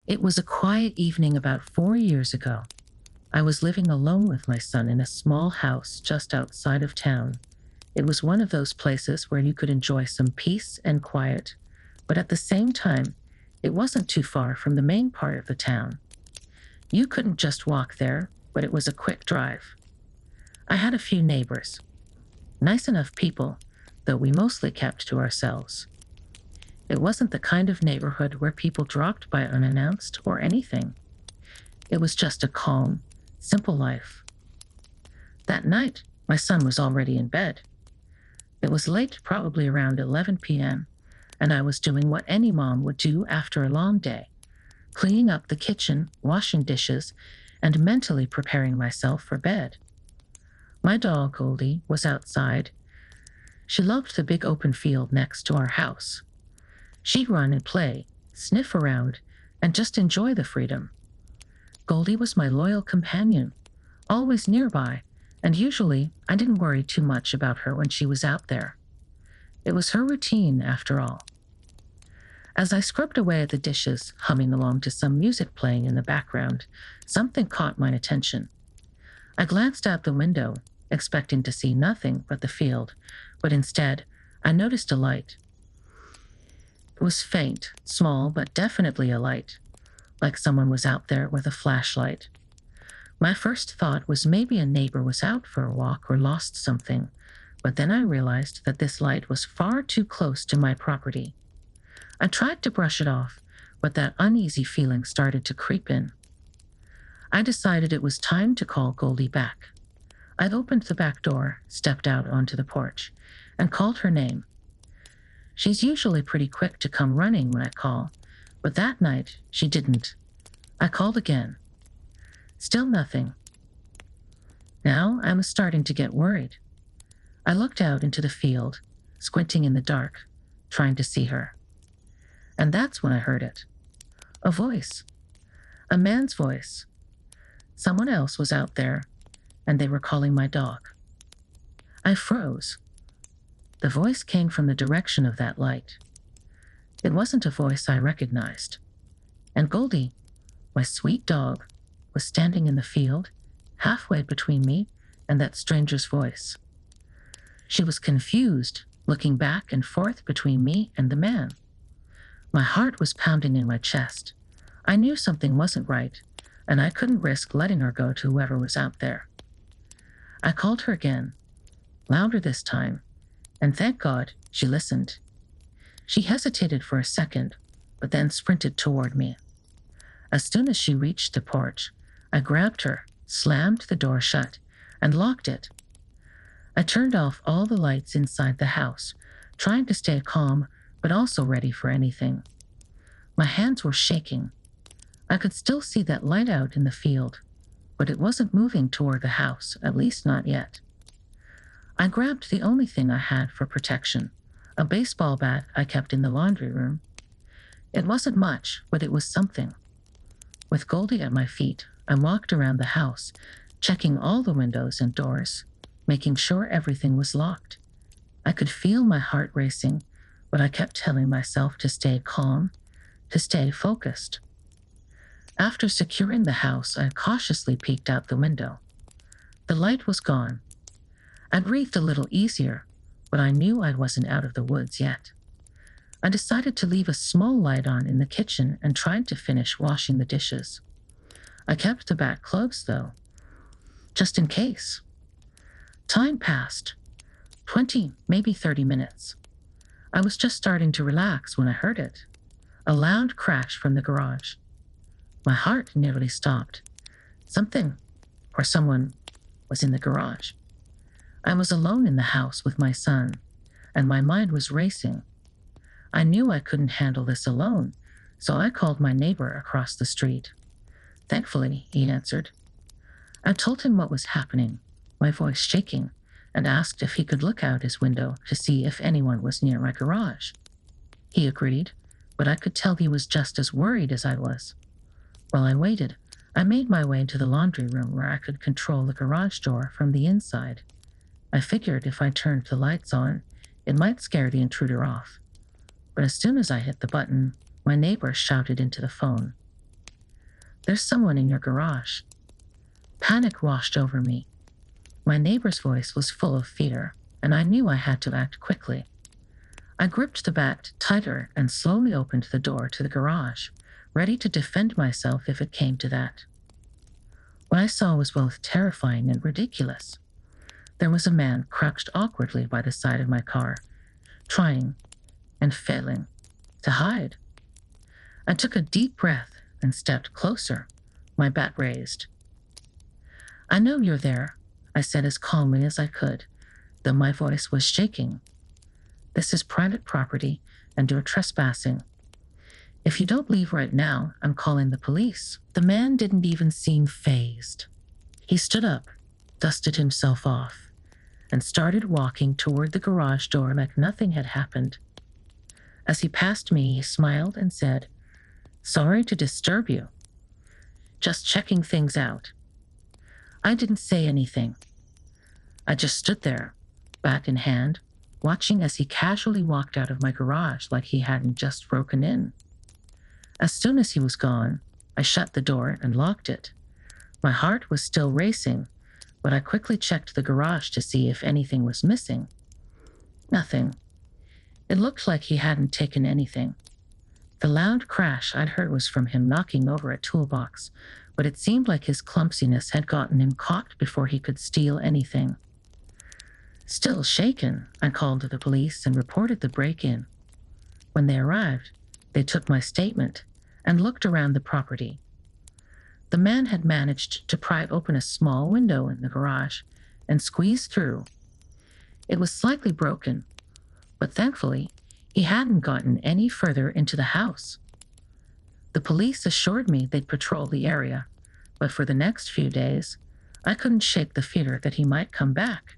It was a quiet evening about 4 years ago. I was living alone with my son in a small house just outside of town. It was one of those places where you could enjoy some peace and quiet, but at the same time, it wasn't too far from the main part of the town. You couldn't just walk there, but it was a quick drive. I had a few neighbors, nice enough people, though we mostly kept to ourselves. It wasn't the kind of neighborhood where people dropped by unannounced or anything. It was just a calm, simple life. That night, my son was already in bed. It was late, probably around 11 p.m., and I was doing what any mom would do after a long day, cleaning up the kitchen, washing dishes, and mentally preparing myself for bed. My dog, Goldie, was outside. She loved the big open field next to our house. She'd run and play, sniff around, and just enjoy the freedom. Goldie was my loyal companion, always nearby, and usually I didn't worry too much about her when she was out there. It was her routine, after all. As I scrubbed away at the dishes, humming along to some music playing in the background, something caught my attention. I glanced out the window, expecting to see nothing but the field, but instead, I noticed a light. It was faint, small, but definitely a light, like someone was out there with a flashlight. My first thought was maybe a neighbor was out for a walk or lost something, but then I realized that this light was far too close to my property. I tried to brush it off, but that uneasy feeling started to creep in. I decided it was time to call Goldie back. I opened the back door, stepped out onto the porch, and called her name. She's usually pretty quick to come running when I call, but that night she didn't. I called again. Still nothing. Now I was starting to get worried. I looked out into the field, squinting in the dark, trying to see her. And that's when I heard it. A voice. A man's voice. Someone else was out there, and they were calling my dog. I froze. The voice came from the direction of that light. It wasn't a voice I recognized. And Goldie, my sweet dog, was standing in the field, halfway between me and that stranger's voice. She was confused, looking back and forth between me and the man. My heart was pounding in my chest. I knew something wasn't right, and I couldn't risk letting her go to whoever was out there. I called her again, louder this time, and thank God she listened. She hesitated for a second, but then sprinted toward me. As soon as she reached the porch, I grabbed her, slammed the door shut, and locked it. I turned off all the lights inside the house, trying to stay calm, but also ready for anything. My hands were shaking. I could still see that light out in the field, but it wasn't moving toward the house, at least not yet. I grabbed the only thing I had for protection, a baseball bat I kept in the laundry room. It wasn't much, but it was something. With Goldie at my feet, I walked around the house, checking all the windows and doors, making sure everything was locked. I could feel my heart racing, but I kept telling myself to stay calm, to stay focused. After securing the house, I cautiously peeked out the window. The light was gone. I breathed a little easier, but I knew I wasn't out of the woods yet. I decided to leave a small light on in the kitchen and tried to finish washing the dishes. I kept the bat closed, though, just in case. Time passed. 20, maybe 30 minutes. I was just starting to relax when I heard it. A loud crash from the garage. My heart nearly stopped. Something, or someone, was in the garage. I was alone in the house with my son, and my mind was racing. I knew I couldn't handle this alone, so I called my neighbor across the street. Thankfully, he answered. I told him what was happening, my voice shaking, and asked if he could look out his window to see if anyone was near my garage. He agreed, but I could tell he was just as worried as I was. While I waited, I made my way to the laundry room where I could control the garage door from the inside. I figured if I turned the lights on, it might scare the intruder off. But as soon as I hit the button, my neighbor shouted into the phone. There's someone in your garage. Panic washed over me. My neighbor's voice was full of fear, and I knew I had to act quickly. I gripped the bat tighter and slowly opened the door to the garage, ready to defend myself if it came to that. What I saw was both terrifying and ridiculous. There was a man crouched awkwardly by the side of my car, trying and failing to hide. I took a deep breath and stepped closer, my bat raised. "I know you're there," I said as calmly as I could, though my voice was shaking. "This is private property and you're trespassing. If you don't leave right now, I'm calling the police." The man didn't even seem fazed. He stood up, dusted himself off, and started walking toward the garage door like nothing had happened. As he passed me, he smiled and said, "Sorry to disturb you. Just checking things out." I didn't say anything. I just stood there, bat in hand, watching as he casually walked out of my garage like he hadn't just broken in. As soon as he was gone, I shut the door and locked it. My heart was still racing, but I quickly checked the garage to see if anything was missing. Nothing. It looked like he hadn't taken anything. The loud crash I'd heard was from him knocking over a toolbox, but it seemed like his clumsiness had gotten him caught before he could steal anything. Still shaken, I called the police and reported the break-in. When they arrived, they took my statement and looked around the property. The man had managed to pry open a small window in the garage and squeeze through. It was slightly broken, but thankfully, he hadn't gotten any further into the house. The police assured me they'd patrol the area, but for the next few days, I couldn't shake the fear that he might come back.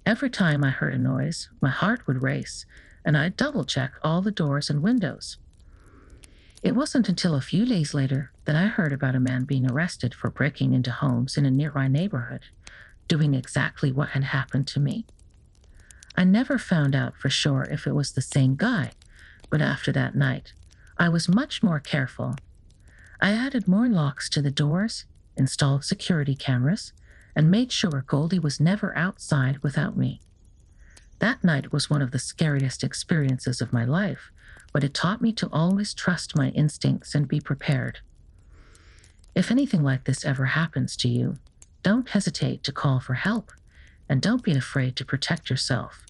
Every time I heard a noise, my heart would race, and I'd double-check all the doors and windows. It wasn't until a few days later that I heard about a man being arrested for breaking into homes in a nearby neighborhood, doing exactly what had happened to me. I never found out for sure if it was the same guy, but after that night, I was much more careful. I added more locks to the doors, installed security cameras, and made sure Goldie was never outside without me. That night was one of the scariest experiences of my life, but it taught me to always trust my instincts and be prepared. If anything like this ever happens to you, don't hesitate to call for help, and don't be afraid to protect yourself.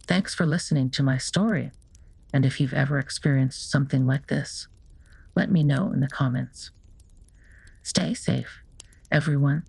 Thanks for listening to my story, and if you've ever experienced something like this, let me know in the comments. Stay safe, everyone.